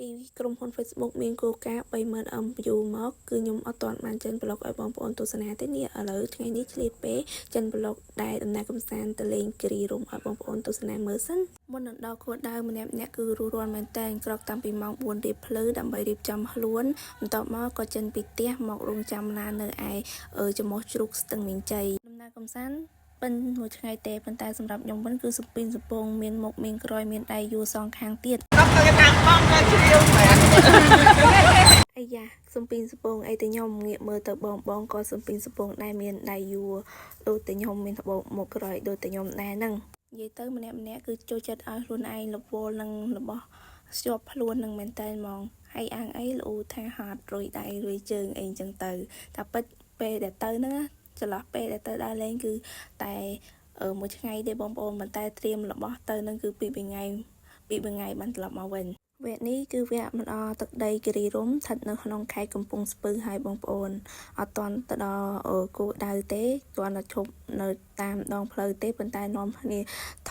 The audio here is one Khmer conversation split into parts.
ពីក្រុមហ៊ុន Facebook មានគោលការណ៍ 30,000 view មកគឺខ្ញុំអត់ទាន់បានចេញប្លុកឲ្យបងប្អូនទស្សនាទេនេះឥឡូវថ្ងៃនេះឆ្លៀតពេលចេញប្លុកដែលដំណើរកំសាន្តទៅលេងគិរីរម្យឲ្យបងប្អូនទស្សនាមើលសិនមុននឹងដល់គោលដៅម្នាក់គឺរស់រានមែនតើក្រកតាំងពីម៉ោង 4 រៀបភ្លឺដើម្បីរៀបចំខ្លួនបន្ទាប់មកក៏ចេញពីផ្ទះមករងចាំឡាននៅឯចំោះជ្រូកស្ទឹងមានជ័យដំណើរកំសាន្តពេញមួយថ្ងៃទេប៉ុន្តែសម្រាប់ខ្ញុំវិញគឺសំពីនសំពងមានមុខមានក្រោយមានដៃយួរសងខាងទៀតអាយ៉ាសំពីនសំពងអីទៅខ្ញុំងាកមើលទៅបងក៏សំពីនសំពងដែរមានដៃយួរដូចតែខ្ញុំមានត្បូងមុខក្រោយដូចតែខ្ញុំដែរហ្នឹងនិយាយទៅម្នាក់គឺចូលចិត្តឲ្យខ្លួនឯងរវល់នឹងរបស់ជាប់ខ្លួននឹងមែនតើហ្មងហើយអាងអីលូថាហត់រួយដៃរួយជើងអីចឹងទៅតែពិតពេលដែលទៅហ្នឹងចន្លោះពេលដែលទៅដើរលេងគឺតែមួយថ្ងៃទេបងប្អូនប៉ុន្តែត្រៀមរបស់ទៅនឹងគឺពី3ថ្ងៃបានត្រឡប់មកវិញវគ្គនេះគឺវគ្គមិនអទឹកដីគិរីរម្យស្ថិតនៅក្នុងខេត្តកំពង់ស្ពឺហើយបងប្អូនអត់ទាន់ទៅដល់គោលដៅទេគ្រាន់តែឈប់នៅតាមដងផ្លូវទេប៉ុន្តែនាំគ្នា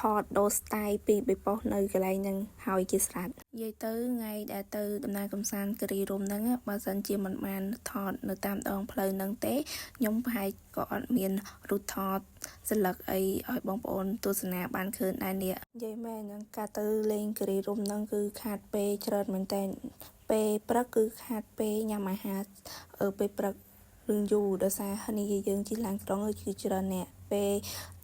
ថតដូរស្ទាយពីបេប៉ុសនៅកន្លែងហ្នឹងហើយជាស្រេចនិយាយទៅថ្ងៃដែលទៅដំណើរកំសាន្តគិរីរម្យហ្នឹងបើសិនជាមិនបានថតនៅតាមដងផ្លូវហ្នឹងទេខ្ញុំប្រហែលក៏អត់មានរូបថតសិលឹកអីឲ្យបងប្អូនទស្សនាបានឃើញដែរនេះនិយាយមែនហ្នឹងការទៅលេងគិរីរម្យហ្នឹងគឺខាតពេលច្រើនមែនតើពេលព្រឹកគឺខាតពេលញ៉ាំអាហារពេលព្រឹករឿងយូរដោយសារនេះយើងជិះឡានក្រុងគឺច្រើនអ្នកពេល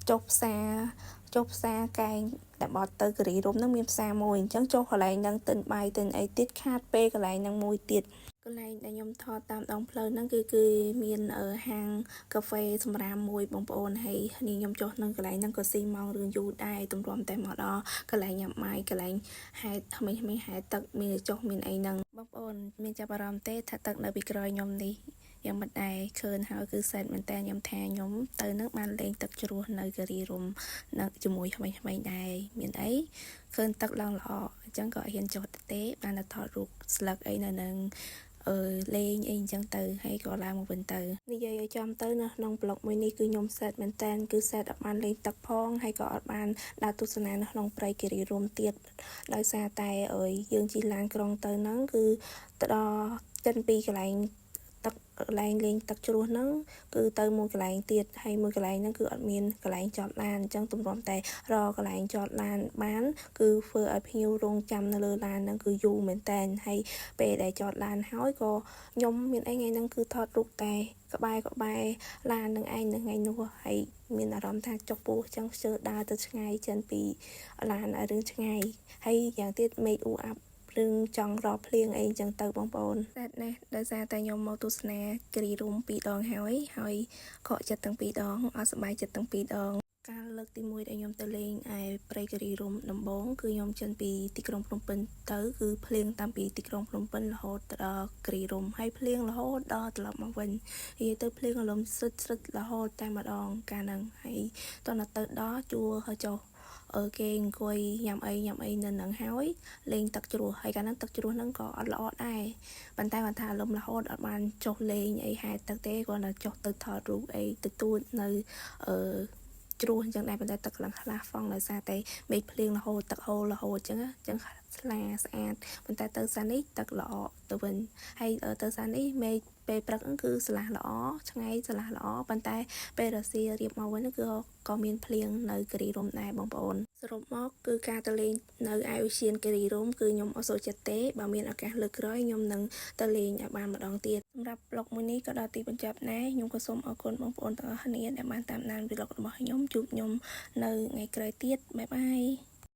ចុះផ្សារកែងតែបត់ទៅគិរីរម្យហ្នឹងមានផ្សារមួយអញ្ចឹងចុះកន្លែងហ្នឹងទិញបាយទិញអីទៀតខាតពេលកន្លែងហ្នឹងមួយទៀតកន្លែងដែលខ្ញុំថតតាមដងផ្លូវហ្នឹងគឺមានហាងកាហ្វេសម្រាមមួយបងប្អូនហើយនេះខ្ញុំចុះនៅកន្លែងហ្នឹងក៏ស៊ីម៉ោងរឿងយូរដែរទម្រាំតែមកដល់កន្លែងញ៉ាំបាយកន្លែងហែកថ្មីហែកទឹកមានចុះមានអីហ្នឹងបងប្អូនមានចាប់អារម្មណ៍ទេថាទឹកនៅពីក្រោយខ្ញុំនេះយ៉ាងមិនដែរឃើញហើយគឺសែតមែនតើខ្ញុំថាខ្ញុំទៅនឹងបានលេងទឹកជ្រោះនៅគិរីរម្យនៅជាមួយថ្មីដែរមានអីឃើញទឹកឡើងល្អអញ្ចឹងក៏ហ៊ានចុះទេបានតែថតរូបស្លឹកអីនៅនឹងលេងអីអញ្ចឹងទៅហើយក៏ឡើងមកវិញទៅនិយាយឲ្យចំទៅនៅក្នុងប្លុកមួយនេះគឺខ្ញុំសែតមែនតើគឺសែតអត់បានលេងទឹកផងហើយក៏អត់បានដើរទស្សនានៅក្នុងព្រៃគិរីរម្យទៀតដោយសារតែយើងជិះឡានក្រុងទៅហ្នឹងគឺទៅដល់ចិនពីកន្លែងលេងទឹកជ្រោះហ្នឹងគឺទៅមួយកន្លែងទៀតហើយមួយកន្លែងហ្នឹងគឺអត់មានកន្លែងចតឡានអញ្ចឹងទម្រាំតែរកកន្លែងចតឡានបានគឺធ្វើឲ្យភ្ញៀវរងចាំនៅលើឡានហ្នឹងគឺយូរមែនតើហើយពេលដែលចតឡានហើយក៏ខ្ញុំមានអីថ្ងៃហ្នឹងគឺថតរូបតែក្បែរឡាននឹងឯងនៅថ្ងៃនោះហើយមានអារម្មណ៍ថាចុកពោះអញ្ចឹងជឿដើរទៅឆ្ងាយចេញពីឡានឲ្យរឿងឆ្ងាយហើយយ៉ាងទៀតមេឃអ៊ូអាប់រឿងចង់រកភ្លៀងអីចឹងទៅបងប្អូនតែណាដោយសារតែខ្ញុំមកទស្សនាគិរីរម្យ2 ដងហើយខកចិត្តទាំង2 ដងអត់សប្បាយចិត្តទាំង2 ដងការលើកទី1ដែលខ្ញុំទៅលេងឯព្រៃគិរីរម្យដំបងគឺខ្ញុំចេញពីទីក្រុងភ្នំពេញទៅគឺភ្លៀងតាំងពីទីក្រុងភ្នំពេញរហូតដល់គិរីរម្យហើយភ្លៀងរហូតដល់ត្រឡប់មកវិញនិយាយទៅភ្លៀងរលំស្រិតរហូតតែម្ដងកាលហ្នឹងហើយតោះទៅដល់ជួហើយចុះគេអង្គុយញ៉ាំអីនៅនឹងហើយលេងទឹកជ្រោះហើយកាលហ្នឹងទឹកជ្រោះហ្នឹងក៏អត់ល្អដែរប៉ុន្តែគាត់ថាលំរហូតអត់បានចុះលេងអីហែកទឹកទេគាត់តែចុះទៅថតរូបអីទទួលនៅជ្រោះអញ្ចឹងដែរប៉ុន្តែទឹកឡើងខ្លះហ្វង់ដោយសារតែមេឃភ្លៀងរហូតទឹកហូររហូតអញ្ចឹងស្លាស្អាតប៉ុន្តែទៅសាននេះទឹកល្អទៅវិញហើយទៅសាននេះមេឃពេលព្រឹកគឺស្លាស់ល្អឆ្ងាយស្លាស់ល្អប៉ុន្តែពេលរសៀលរៀបមកវិញគឺក៏មានភ្លៀងនៅគិរីរម្យដែរបងប្អូនសរុបមកគឺការទៅលេងនៅឯឧទ្យានគិរីរម្យគឺខ្ញុំអត់សូវចិត្តទេបើមានឱកាសលើកក្រោយខ្ញុំនឹងទៅលេងឲ្យបានម្ដងទៀតសម្រាប់ប្លុកមួយនេះក៏ដល់ទីបញ្ចប់ដែរខ្ញុំក៏សូមអរគុណបងប្អូនទាំងអស់គ្នាដែលបានតាមដានវីឡុករបស់ខ្ញុំជួបខ្ញុំនៅថ្ងៃក្រោយទៀតបាយបាយ